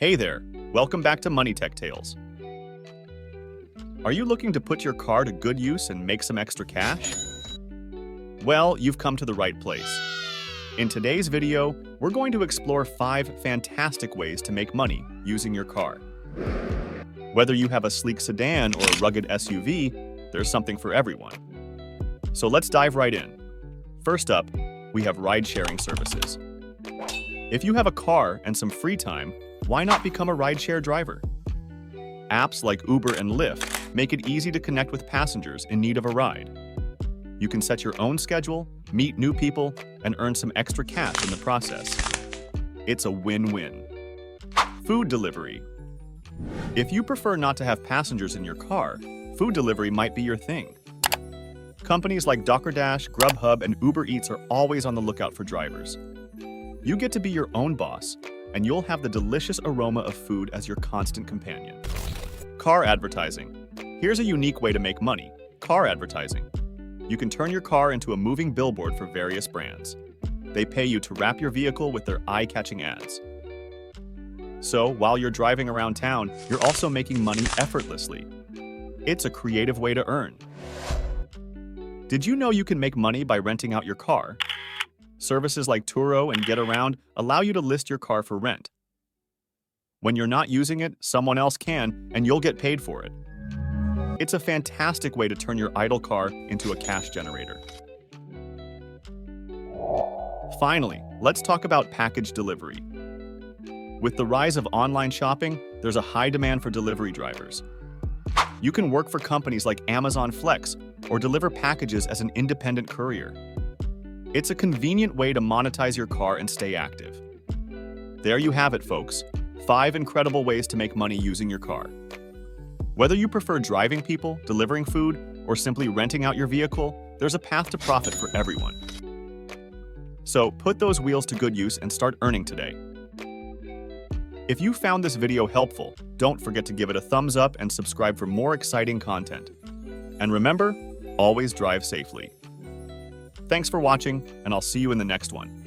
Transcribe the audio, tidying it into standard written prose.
Hey there, welcome back to Money Tech Tales. Are you looking to put your car to good use and make some extra cash? Well, you've come to the right place. In today's video, we're going to explore 5 fantastic ways to make money using your car. Whether you have a sleek sedan or a rugged SUV, there's something for everyone. So let's dive right in. First up, we have ride-sharing services. If you have a car and some free time, why not become a rideshare driver? Apps like Uber and Lyft make it easy to connect with passengers in need of a ride. You can set your own schedule, meet new people, and earn some extra cash in the process. It's a win-win. Food delivery. If you prefer not to have passengers in your car, food delivery might be your thing. Companies like DoorDash, Grubhub, and Uber Eats are always on the lookout for drivers. You get to be your own boss, and you'll have the delicious aroma of food as your constant companion. Car advertising. Here's a unique way to make money: car advertising. You can turn your car into a moving billboard for various brands. They pay you to wrap your vehicle with their eye-catching ads. So, while you're driving around town, you're also making money effortlessly. It's a creative way to earn. Did you know you can make money by renting out your car? Services like Turo and GetAround allow you to list your car for rent. When you're not using it, someone else can, and you'll get paid for it. It's a fantastic way to turn your idle car into a cash generator. Finally, let's talk about package delivery. With the rise of online shopping, there's a high demand for delivery drivers. You can work for companies like Amazon Flex or deliver packages as an independent courier. It's a convenient way to monetize your car and stay active. There you have it, folks. 5 incredible ways to make money using your car. Whether you prefer driving people, delivering food, or simply renting out your vehicle, there's a path to profit for everyone. So put those wheels to good use and start earning today. If you found this video helpful, don't forget to give it a thumbs up and subscribe for more exciting content. And remember, always drive safely. Thanks for watching, and I'll see you in the next one.